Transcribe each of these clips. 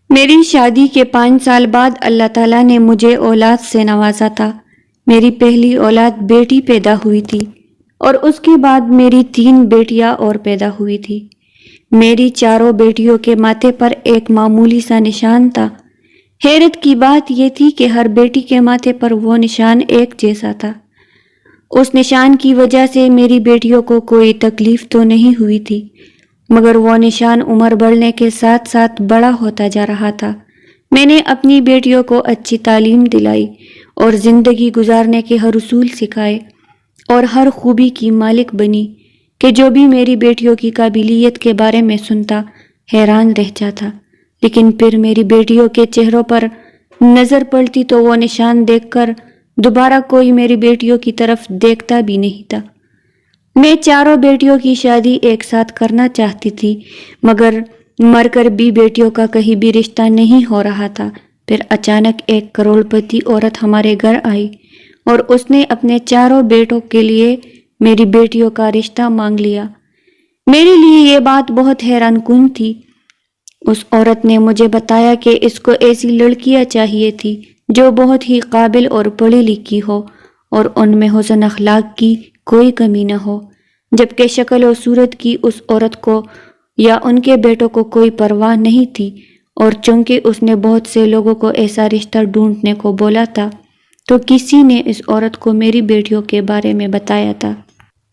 میری شادی کے 5 سال بعد اللہ تعالیٰ نے مجھے اولاد سے نوازا تھا۔ میری پہلی اولاد بیٹی پیدا ہوئی تھی اور اس کے بعد میری 3 بیٹیاں اور پیدا ہوئی تھی۔ میری چاروں بیٹیوں کے ماتھے پر ایک معمولی سا نشان تھا۔ حیرت کی بات یہ تھی کہ ہر بیٹی کے ماتھے پر وہ نشان ایک جیسا تھا۔ اس نشان کی وجہ سے میری بیٹیوں کو کوئی تکلیف تو نہیں ہوئی تھی، مگر وہ نشان عمر بڑھنے کے ساتھ ساتھ بڑا ہوتا جا رہا تھا۔ میں نے اپنی بیٹیوں کو اچھی تعلیم دلائی اور زندگی گزارنے کے ہر اصول سکھائے اور ہر خوبی کی مالک بنی کہ جو بھی میری بیٹیوں کی قابلیت کے بارے میں سنتا حیران رہ جاتا۔ لیکن پھر میری بیٹیوں کے چہروں پر نظر پڑتی تو وہ نشان دیکھ کر دوبارہ کوئی میری بیٹیوں کی طرف دیکھتا بھی نہیں تھا۔ میں چاروں بیٹیوں کی شادی ایک ساتھ کرنا چاہتی تھی، مگر مر کر بھی بیٹیوں کا کہیں بھی رشتہ نہیں ہو رہا تھا۔ پھر اچانک ایک کروڑ پتی عورت ہمارے گھر آئی اور اس نے اپنے چاروں بیٹوں کے لیے میری بیٹیوں کا رشتہ مانگ لیا۔ میرے لیے یہ بات بہت حیران کن تھی۔ اس عورت نے مجھے بتایا کہ اس کو ایسی لڑکیاں چاہیے تھی جو بہت ہی قابل اور پڑھی لکھی ہو اور ان میں حسن اخلاق کی کوئی کمی نہ ہو، جبکہ شکل و صورت کی اس عورت کو یا ان کے بیٹوں کو کوئی پرواہ نہیں تھی، اور چونکہ اس نے بہت سے لوگوں کو ایسا رشتہ ڈھونڈنے کو بولا تھا تو کسی نے اس عورت کو میری بیٹیوں کے بارے میں بتایا تھا،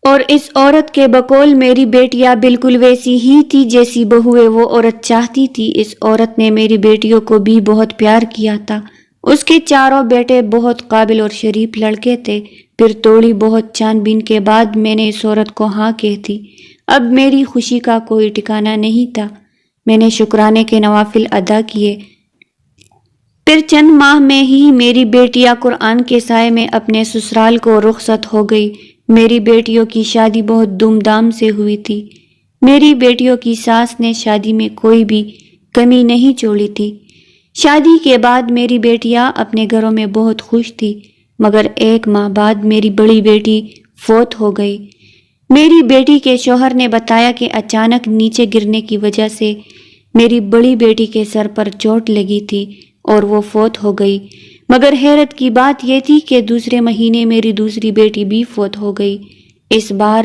اور اس عورت کے بقول میری بیٹیاں بالکل ویسی ہی تھی جیسی بہویں وہ عورت چاہتی تھی۔ اس عورت نے میری بیٹیوں کو بھی بہت پیار کیا تھا۔ اس کے چاروں بیٹے بہت قابل اور شریف لڑکے تھے۔ پھر تھوڑی بہت چھان بین کے بعد میں نے اس عورت کو ہاں کہہ دی۔ اب میری خوشی کا کوئی ٹھکانہ نہیں تھا۔ میں نے شکرانے کے نوافل ادا کیے۔ پھر چند ماہ میں ہی میری بیٹیاں قرآن کے سائے میں اپنے سسرال کو رخصت ہو گئی۔ میری بیٹیوں کی شادی بہت دھوم دھام سے ہوئی تھی۔ میری بیٹیوں کی ساس نے شادی میں کوئی بھی کمی نہیں چھوڑی تھی۔ شادی کے بعد میری بیٹیاں اپنے گھروں میں بہت خوش تھی، مگر 1 ماہ بعد میری بڑی بیٹی فوت ہو گئی۔ میری بیٹی کے شوہر نے بتایا کہ اچانک نیچے گرنے کی وجہ سے میری بڑی بیٹی کے سر پر چوٹ لگی تھی اور وہ فوت ہو گئی، مگر حیرت کی بات یہ تھی کہ دوسرے مہینے میری دوسری بیٹی بھی فوت ہو گئی۔ اس بار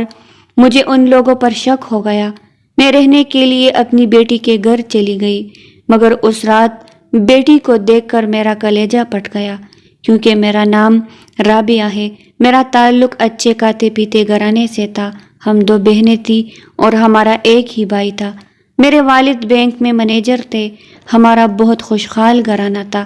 مجھے ان لوگوں پر شک ہو گیا۔ میں رہنے کے لیے اپنی بیٹی کے گھر چلی گئی، مگر اس رات بیٹی کو دیکھ کر میرا کلیجہ پھٹ گیا، کیونکہ میرا نام رابعہ ہے۔ میرا تعلق اچھے کھاتے پیتے گھرانے سے تھا۔ ہم 2 بہنیں تھیں اور ہمارا ایک ہی بھائی تھا۔ میرے والد بینک میں مینیجر تھے۔ ہمارا بہت خوشحال گھرانہ تھا۔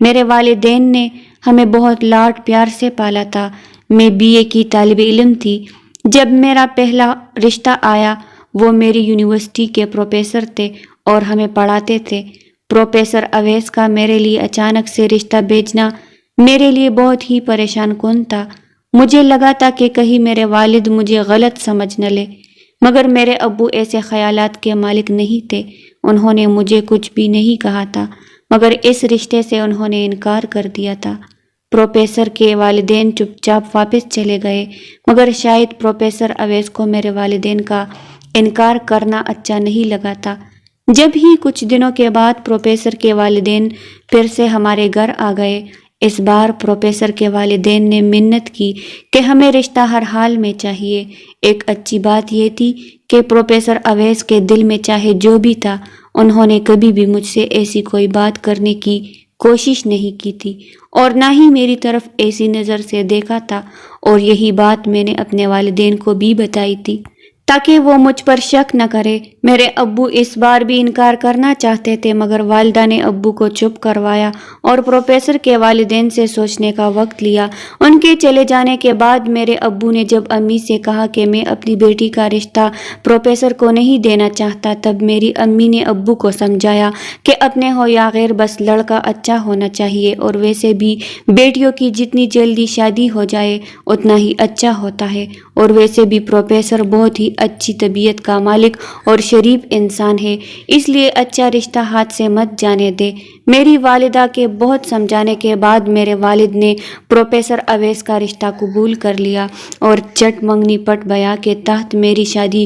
میرے والدین نے ہمیں بہت لاڈ پیار سے پالا تھا۔ میں BA کی طالب علم تھی جب میرا پہلا رشتہ آیا۔ وہ میری یونیورسٹی کے پروفیسر تھے اور ہمیں پڑھاتے تھے۔ پروفیسر اویس کا میرے لیے اچانک سے رشتہ بھیجنا میرے لیے بہت ہی پریشان کن تھا۔ مجھے لگا تھا کہ کہیں میرے والد مجھے غلط سمجھ نہ لے، مگر میرے ابو ایسے خیالات کے مالک نہیں تھے۔ انہوں نے مجھے کچھ بھی نہیں کہا تھا، مگر اس رشتے سے انہوں نے انکار کر دیا تھا۔ پروفیسر کے والدین چپ چاپ واپس چلے گئے، مگر شاید پروفیسر اویس کو میرے والدین کا انکار کرنا اچھا نہیں لگا تھا۔ جب ہی کچھ دنوں کے بعد پروفیسر کے والدین پھر سے ہمارے گھر آ گئے۔ اس بار پروفیسر کے والدین نے منت کی کہ ہمیں رشتہ ہر حال میں چاہیے۔ ایک اچھی بات یہ تھی کہ پروفیسر اویس کے دل میں چاہے جو بھی تھا، انہوں نے کبھی بھی مجھ سے ایسی کوئی بات کرنے کی کوشش نہیں کی تھی اور نہ ہی میری طرف ایسی نظر سے دیکھا تھا، اور یہی بات میں نے اپنے والدین کو بھی بتائی تھی تاکہ وہ مجھ پر شک نہ کرے۔ میرے ابو اس بار بھی انکار کرنا چاہتے تھے، مگر والدہ نے ابو کو چپ کروایا اور پروفیسر کے والدین سے سوچنے کا وقت لیا۔ ان کے چلے جانے کے بعد میرے ابو نے جب امی سے کہا کہ میں اپنی بیٹی کا رشتہ پروفیسر کو نہیں دینا چاہتا، تب میری امی نے ابو کو سمجھایا کہ اپنے ہو یا غیر بس لڑکا اچھا ہونا چاہیے، اور ویسے بھی بیٹیوں کی جتنی جلدی شادی ہو جائے اتنا ہی اچھا ہوتا ہے، اور ویسے بھی پروفیسر بہت ہی اچھی طبیعت کا مالک اور شریف انسان ہے، اس لیے اچھا رشتہ ہاتھ سے مت جانے دے۔ میری والدہ کے بہت سمجھانے کے بعد میرے والد نے پروفیسر اویس کا رشتہ قبول کر لیا اور چٹ منگنی پٹ بیاہ کے تحت میری شادی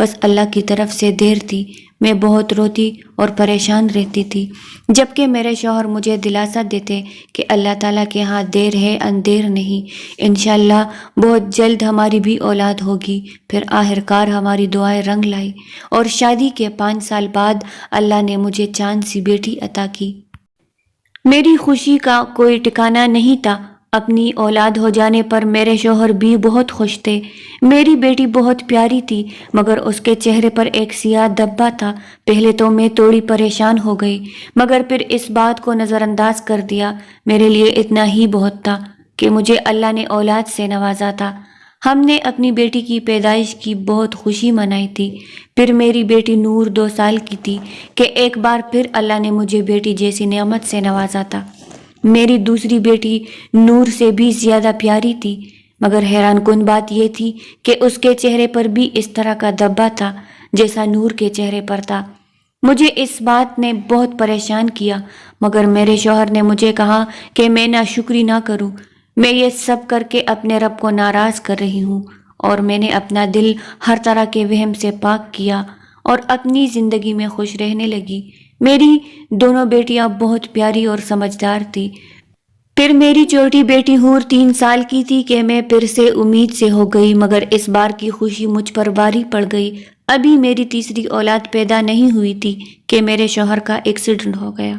بس اللہ کی طرف سے دیر تھی۔ میں بہت روتی اور پریشان رہتی تھی، جبکہ میرے شوہر مجھے دلاسا دیتے کہ اللہ تعالیٰ کے ہاں دیر ہے اندیر نہیں، انشاءاللہ بہت جلد ہماری بھی اولاد ہوگی۔ پھر آخرکار ہماری دعائیں رنگ لائی اور شادی کے 5 سال بعد اللہ نے مجھے چاند سی بیٹی عطا کی۔ میری خوشی کا کوئی ٹھکانہ نہیں تھا۔ اپنی اولاد ہو جانے پر میرے شوہر بھی بہت خوش تھے۔ میری بیٹی بہت پیاری تھی، مگر اس کے چہرے پر ایک سیاہ دھبا تھا۔ پہلے تو میں تھوڑی پریشان ہو گئی، مگر پھر اس بات کو نظر انداز کر دیا۔ میرے لیے اتنا ہی بہت تھا کہ مجھے اللہ نے اولاد سے نوازا تھا۔ ہم نے اپنی بیٹی کی پیدائش کی بہت خوشی منائی تھی۔ پھر میری بیٹی نور 2 سال کی تھی کہ ایک بار پھر اللہ نے مجھے بیٹی جیسی نعمت سے نوازا تھا۔ میری دوسری بیٹی نور سے بھی زیادہ پیاری تھی، مگر حیران کن بات یہ تھی کہ اس کے چہرے پر بھی اس طرح کا دھبا تھا جیسا نور کے چہرے پر تھا۔ مجھے اس بات نے بہت پریشان کیا، مگر میرے شوہر نے مجھے کہا کہ میں ناشکری نہ کروں۔ میں یہ سب کر کے اپنے رب کو ناراض کر رہی ہوں، اور میں نے اپنا دل ہر طرح کے وہم سے پاک کیا اور اپنی زندگی میں خوش رہنے لگی۔ میری دونوں بیٹیاں بہت پیاری اور سمجھدار تھی۔ پھر میری چھوٹی بیٹی حور 3 سال کی تھی کہ میں پھر سے امید سے ہو گئی، مگر اس بار کی خوشی مجھ پر بھاری پڑ گئی۔ ابھی میری تیسری اولاد پیدا نہیں ہوئی تھی کہ میرے شوہر کا ایکسیڈنٹ ہو گیا،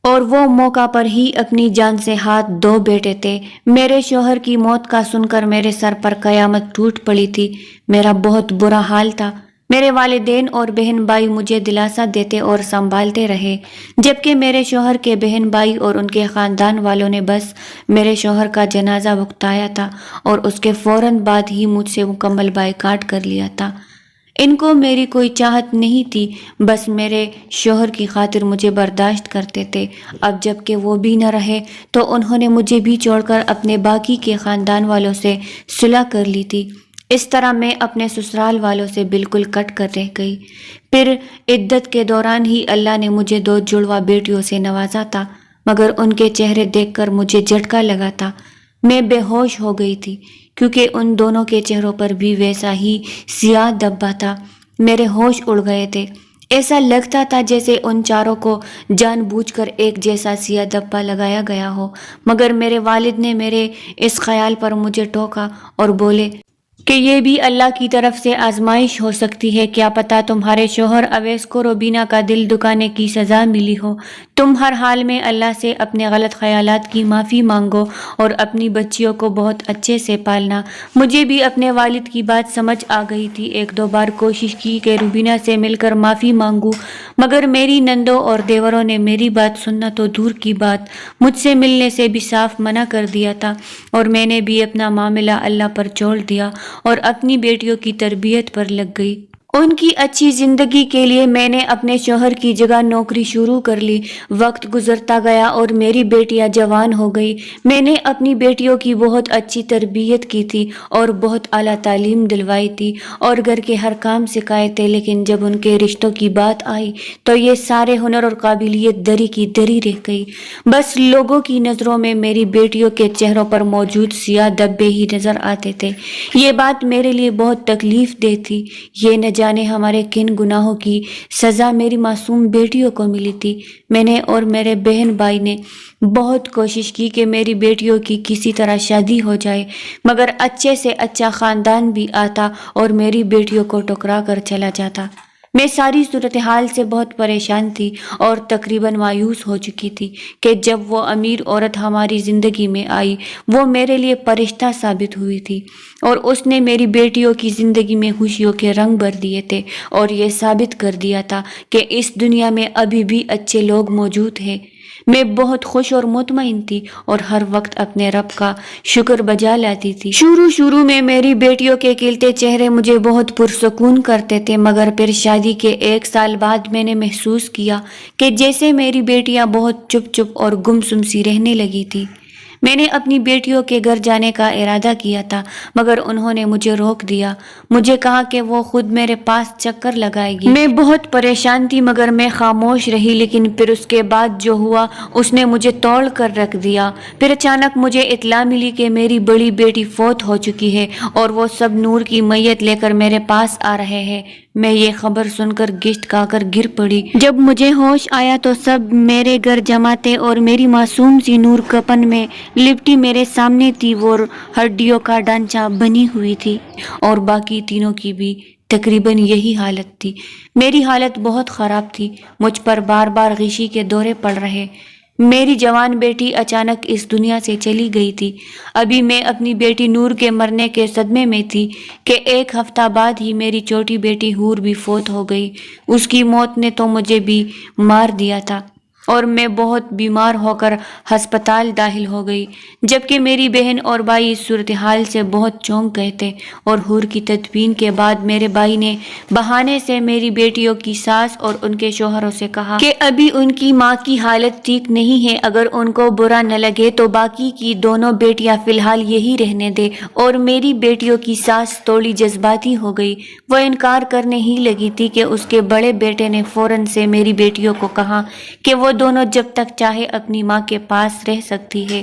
اور وہ موقع پر ہی اپنی جان سے ہاتھ دھو بیٹھے تھے۔ میرے شوہر کی موت کا سن کر میرے سر پر قیامت ٹوٹ پڑی تھی۔ میرا بہت برا حال تھا۔ میرے والدین اور بہن بھائی مجھے دلاسا دیتے اور سنبھالتے رہے، جبکہ میرے شوہر کے بہن بھائی اور ان کے خاندان والوں نے بس میرے شوہر کا جنازہ بھگتایا تھا اور اس کے فوراً بعد ہی مجھ سے مکمل بائیکاٹ کر لیا تھا۔ ان کو میری کوئی چاہت نہیں تھی، بس میرے شوہر کی خاطر مجھے برداشت کرتے تھے۔ اب جب کہ وہ بھی نہ رہے تو انہوں نے مجھے بھی چھوڑ کر اپنے باقی کے خاندان والوں سے صلح کر لی تھی۔ اس طرح میں اپنے سسرال والوں سے بالکل کٹ کر رہ گئی۔ پھر عدت کے دوران ہی اللہ نے مجھے 2 جڑواں بیٹیوں سے نوازا تھا، مگر ان کے چہرے دیکھ کر مجھے جھٹکا لگا تھا۔ میں بے ہوش ہو گئی تھی، کیونکہ ان دونوں کے چہروں پر بھی ویسا ہی سیاہ دھبا تھا۔ میرے ہوش اڑ گئے تھے۔ ایسا لگتا تھا جیسے ان چاروں کو جان بوجھ کر ایک جیسا سیاہ دھبا لگایا گیا ہو، مگر میرے والد نے میرے اس خیال پر مجھے ٹوکا اور بولے کہ یہ بھی اللہ کی طرف سے آزمائش ہو سکتی ہے، کیا پتہ تمہارے شوہر اویس کو روبینہ کا دل دکانے کی سزا ملی ہو۔ تم ہر حال میں اللہ سے اپنے غلط خیالات کی معافی مانگو اور اپنی بچیوں کو بہت اچھے سے پالنا۔ مجھے بھی اپنے والد کی بات سمجھ آ گئی تھی۔ 1-2 بار کوشش کی کہ روبینہ سے مل کر معافی مانگوں، مگر میری نندوں اور دیوروں نے میری بات سننا تو دور کی بات، مجھ سے ملنے سے بھی صاف منع کر دیا تھا، اور میں نے بھی اپنا معاملہ اللہ پر چھوڑ دیا اور اپنی بیٹیوں کی تربیت پر لگ گئی۔ ان کی اچھی زندگی کے لیے میں نے اپنے شوہر کی جگہ نوکری شروع کر لی۔ وقت گزرتا گیا اور میری بیٹیاں جوان ہو گئی۔ میں نے اپنی بیٹیوں کی بہت اچھی تربیت کی تھی اور بہت اعلیٰ تعلیم دلوائی تھی اور گھر کے ہر کام سکھائے تھے، لیکن جب ان کے رشتوں کی بات آئی تو یہ سارے ہنر اور قابلیت دری کی دری رہ گئی۔ بس لوگوں کی نظروں میں میری بیٹیوں کے چہروں پر موجود سیاہ دھبے ہی نظر آتے تھے۔ یہ بات میرے لیے بہت تکلیف دہ تھی۔ یہ نہ جانے ہمارے کن گناہوں کی سزا میری معصوم بیٹیوں کو ملی تھی۔ میں نے اور میرے بہن بھائی نے بہت کوشش کی کہ میری بیٹیوں کی کسی طرح شادی ہو جائے، مگر اچھے سے اچھا خاندان بھی آتا اور میری بیٹیوں کو ٹکرا کر چلا جاتا۔ میں ساری صورتحال سے بہت پریشان تھی اور تقریباً مایوس ہو چکی تھی کہ جب وہ امیر عورت ہماری زندگی میں آئی، وہ میرے لیے فرشتہ ثابت ہوئی تھی اور اس نے میری بیٹیوں کی زندگی میں خوشیوں کے رنگ بھر دیے تھے اور یہ ثابت کر دیا تھا کہ اس دنیا میں ابھی بھی اچھے لوگ موجود ہیں۔ میں بہت خوش اور مطمئن تھی اور ہر وقت اپنے رب کا شکر بجا لاتی تھی۔ شروع میں میری بیٹیوں کے کھلتے چہرے مجھے بہت پرسکون کرتے تھے، مگر پھر شادی کے 1 سال بعد میں نے محسوس کیا کہ جیسے میری بیٹیاں بہت چپ چپ اور گمسم سی رہنے لگی تھی۔ میں نے اپنی بیٹیوں کے گھر جانے کا ارادہ کیا تھا مگر انہوں نے مجھے روک دیا۔ مجھے کہا کہ وہ خود میرے پاس چکر لگائے گی۔ میں بہت پریشان تھی مگر میں خاموش رہی، لیکن پھر اس کے بعد جو ہوا اس نے مجھے توڑ کر رکھ دیا۔ پھر اچانک مجھے اطلاع ملی کہ میری بڑی بیٹی فوت ہو چکی ہے اور وہ سب نور کی میت لے کر میرے پاس آ رہے ہیں۔ میں یہ خبر سن کر گشت کھا کر گر پڑی۔ جب مجھے ہوش آیا تو سب میرے گھر جمع تھے اور میری معصوم سی نور کفن میں لپٹی میرے سامنے تھی، وہ ہڈیوں کا ڈھانچہ بنی ہوئی تھی اور باقی تینوں کی بھی تقریباً یہی حالت تھی۔ میری حالت بہت خراب تھی، مجھ پر بار بار غشی کے دورے پڑ رہے۔ میری جوان بیٹی اچانک اس دنیا سے چلی گئی تھی۔ ابھی میں اپنی بیٹی نور کے مرنے کے صدمے میں تھی کہ ایک ہفتہ بعد ہی میری چھوٹی بیٹی حور بھی فوت ہو گئی۔ اس کی موت نے تو مجھے بھی مار دیا تھا اور میں بہت بیمار ہو کر ہسپتال داخل ہو گئی، جبکہ میری بہن اور بھائی اس صورتحال سے بہت چونک گئے تھے۔ اور حور کی تدفین کے بعد میرے بھائی نے بہانے سے میری بیٹیوں کی ساس اور ان کے شوہروں سے کہا کہ ابھی ان کی ماں کی حالت ٹھیک نہیں ہے، اگر ان کو برا نہ لگے تو باقی کی دونوں بیٹیاں فی الحال یہی رہنے دے۔ اور میری بیٹیوں کی ساس تھوڑی جذباتی ہو گئی، وہ انکار کرنے ہی لگی تھی کہ اس کے بڑے بیٹے نے فوراً سے میری بیٹیوں کو کہا کہ وہ دونوں جب تک چاہے اپنی ماں کے پاس رہ سکتی ہے۔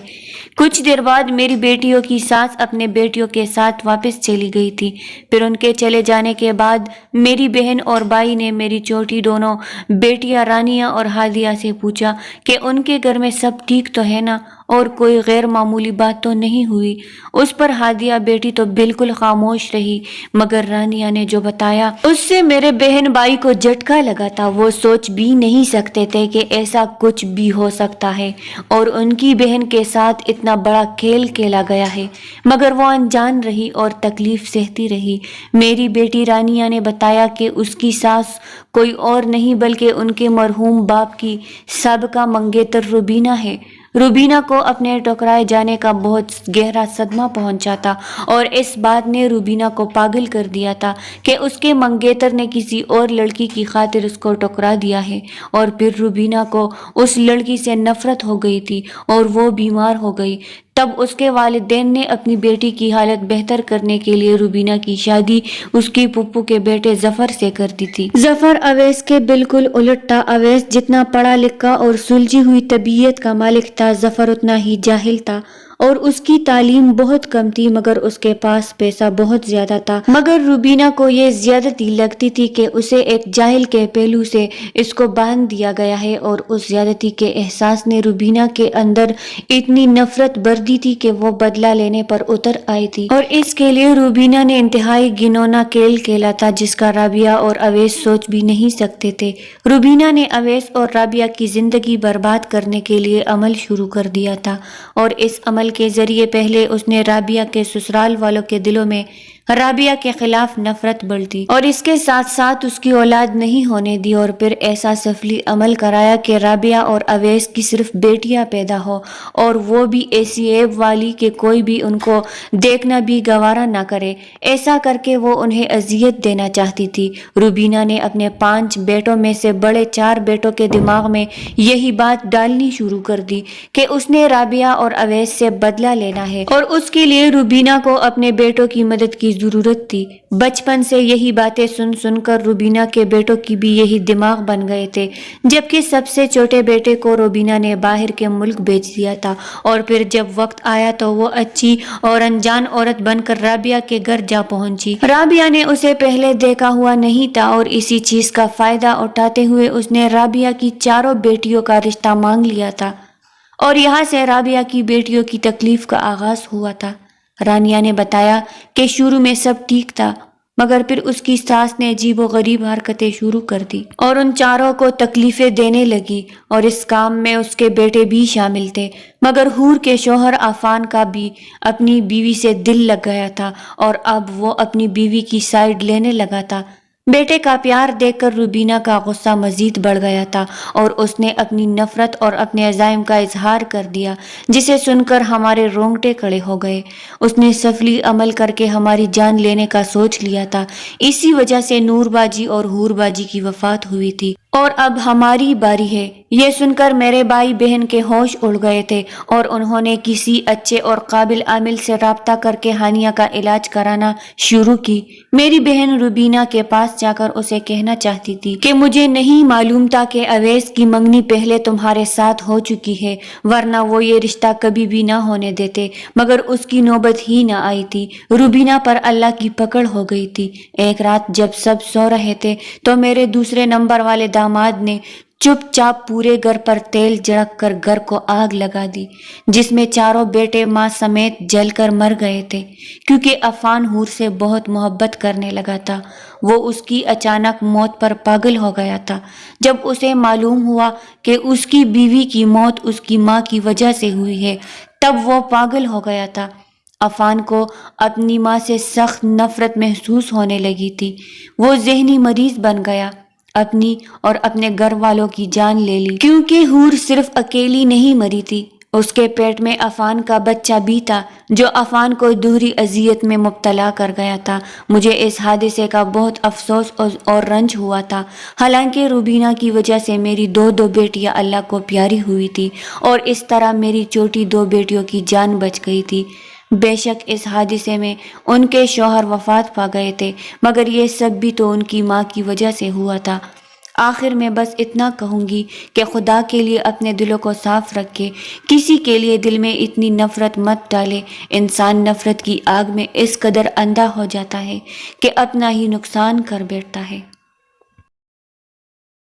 کچھ دیر بعد میری بیٹیوں کی ساس اپنے بیٹیوں کے ساتھ واپس چلی گئی تھی۔ پھر ان کے چلے جانے کے بعد میری بہن اور بھائی نے میری چھوٹی دونوں بیٹیاں رانیہ اور ہادیہ سے پوچھا کہ ان کے گھر میں سب ٹھیک تو ہے نا اور کوئی غیر معمولی بات تو نہیں ہوئی۔ اس پر ہادیہ بیٹی تو بالکل خاموش رہی، مگر رانیہ نے جو بتایا اس سے میرے بہن بھائی کو جھٹکا لگا تھا۔ وہ سوچ بھی نہیں سکتے تھے کہ ایسا کچھ بھی ہو سکتا ہے اور ان کی بہن کے ساتھ اتنا بڑا کھیل کھیلا گیا ہے، مگر وہ انجان رہی اور تکلیف سہتی رہی۔ میری بیٹی رانیہ نے بتایا کہ اس کی ساس کوئی اور نہیں بلکہ ان کے مرحوم باپ کی سابقہ منگیتر روبینہ ہے۔ روبینہ کو اپنے ٹھکرائے جانے کا بہت گہرا صدمہ پہنچا تھا اور اس بات نے روبینہ کو پاگل کر دیا تھا کہ اس کے منگیتر نے کسی اور لڑکی کی خاطر اس کو ٹھکرا دیا ہے، اور پھر روبینہ کو اس لڑکی سے نفرت ہو گئی تھی اور وہ بیمار ہو گئی۔ تب اس کے والدین نے اپنی بیٹی کی حالت بہتر کرنے کے لیے روبینہ کی شادی اس کی پھپھو کے بیٹے ظفر سے کر دی تھی۔ ظفر اویس کے بالکل الٹ تھا۔ اویس جتنا پڑھا لکھا اور سلجھی ہوئی طبیعت کا مالک تھا، ظفر اتنا ہی جاہل تھا اور اس کی تعلیم بہت کم تھی، مگر اس کے پاس پیسہ بہت زیادہ تھا۔ مگر روبینہ کو یہ زیادتی لگتی تھی کہ اسے ایک جاہل کے پہلو سے اس کو باندھ دیا گیا ہے، اور اس زیادتی کے احساس نے روبینہ کے اندر اتنی نفرت بھر دی تھی کہ وہ بدلہ لینے پر اتر آئی تھی، اور اس کے لیے روبینہ نے انتہائی گھناؤنا کھیل کھیلا تھا جس کا رابعہ اور اویس سوچ بھی نہیں سکتے تھے۔ روبینہ نے اویس اور رابعہ کی زندگی برباد کرنے کے لیے عمل شروع کر دیا تھا، اور اس عمل کے ذریعے پہلے اس نے رابعہ کے سسرال والوں کے دلوں میں رابعہ کے خلاف نفرت بڑھتی اور اس کے ساتھ ساتھ اس کی اولاد نہیں ہونے دی، اور پھر ایسا سفلی عمل کرایا کہ رابعہ اور اویس کی صرف بیٹیاں پیدا ہو، اور وہ بھی ایسی عیب والی کہ کوئی بھی ان کو دیکھنا بھی گوارا نہ کرے۔ ایسا کر کے وہ انہیں اذیت دینا چاہتی تھی۔ روبینہ نے اپنے 5 بیٹوں میں سے بڑے 4 بیٹوں کے دماغ میں یہی بات ڈالنی شروع کر دی کہ اس نے رابعہ اور اویس سے بدلہ لینا ہے، اور اس کے لیے روبینہ کو اپنے بیٹوں کی مدد کی ضرورت تھی۔ بچپن سے یہی باتیں سن سن کر روبینہ کے بیٹوں کی بھی یہی دماغ بن گئے تھے، جبکہ سب سے چھوٹے بیٹے کو روبینہ نے باہر کے ملک بھیج دیا تھا، اور پھر جب وقت آیا تو وہ اچھی اور انجان عورت بن کر رابعہ کے گھر جا پہنچی۔ رابعہ نے اسے پہلے دیکھا ہوا نہیں تھا، اور اسی چیز کا فائدہ اٹھاتے ہوئے اس نے رابعہ کی 4 بیٹیوں کا رشتہ مانگ لیا تھا، اور یہاں سے رابعہ کی بیٹیوں کی تکلیف کا آغاز ہوا تھا۔ رانیہ نے بتایا کہ شروع میں سب ٹھیک تھا، مگر پھر اس کی ساس نے عجیب و غریب حرکتیں شروع کر دی اور ان 4 کو تکلیفیں دینے لگی، اور اس کام میں اس کے بیٹے بھی شامل تھے۔ مگر حور کے شوہر عفان کا بھی اپنی بیوی سے دل لگ گیا تھا، اور اب وہ اپنی بیوی کی سائیڈ لینے لگا تھا۔ بیٹے کا پیار دیکھ کر روبینہ کا غصہ مزید بڑھ گیا تھا اور اس نے اپنی نفرت اور اپنے عزائم کا اظہار کر دیا، جسے سن کر ہمارے رونگٹے کھڑے ہو گئے۔ اس نے سفلی عمل کر کے ہماری جان لینے کا سوچ لیا تھا، اسی وجہ سے نور باجی اور حور باجی کی وفات ہوئی تھی، اور اب ہماری باری ہے۔ یہ سن کر میرے بھائی بہن کے ہوش اڑ گئے تھے اور انہوں نے کسی اچھے اور قابل عامل سے رابطہ کر کے ہانیہ کا علاج کرانا شروع کی۔ میری بہن روبینہ کے پاس جا کر اسے کہنا چاہتی تھی کہ مجھے نہیں معلوم تھا کہ اویس کی منگنی پہلے تمہارے ساتھ ہو چکی ہے، ورنہ وہ یہ رشتہ کبھی بھی نہ ہونے دیتے، مگر اس کی نوبت ہی نہ آئی تھی۔ روبینہ پر اللہ کی پکڑ ہو گئی تھی۔ ایک رات جب سب سو رہے تھے تو میرے دوسرے نمبر والے داماد نے چپ چاپ پورے گھر پر تیل جھڑک کر گھر کو آگ لگا دی، جس میں چاروں بیٹے ماں سمیت جل کر مر گئے تھے، کیونکہ عفان حور سے بہت محبت کرنے لگا تھا۔ وہ اس کی اچانک موت پر پاگل ہو گیا تھا۔ جب اسے معلوم ہوا کہ اس کی بیوی کی موت اس کی ماں کی وجہ سے ہوئی ہے، تب وہ پاگل ہو گیا تھا۔ عفان کو اپنی ماں سے سخت نفرت محسوس ہونے لگی تھی۔ وہ ذہنی مریض بن گیا، اپنی اور اپنے گھر والوں کی جان لے لی، کیونکہ حور صرف اکیلی نہیں مری تھی، اس کے پیٹ میں عفان کا بچہ بھی تھا جو عفان کو دوہری اذیت میں مبتلا کر گیا تھا۔ مجھے اس حادثے کا بہت افسوس اور رنج ہوا تھا، حالانکہ روبینہ کی وجہ سے میری دو بیٹیاں اللہ کو پیاری ہوئی تھی اور اس طرح میری چھوٹی 2 بیٹیوں کی جان بچ گئی تھی۔ بے شک اس حادثے میں ان کے شوہر وفات پا گئے تھے، مگر یہ سب بھی تو ان کی ماں کی وجہ سے ہوا تھا۔ آخر میں بس اتنا کہوں گی کہ خدا کے لیے اپنے دلوں کو صاف رکھے، کسی کے لیے دل میں اتنی نفرت مت ڈالے۔ انسان نفرت کی آگ میں اس قدر اندھا ہو جاتا ہے کہ اپنا ہی نقصان کر بیٹھتا ہے۔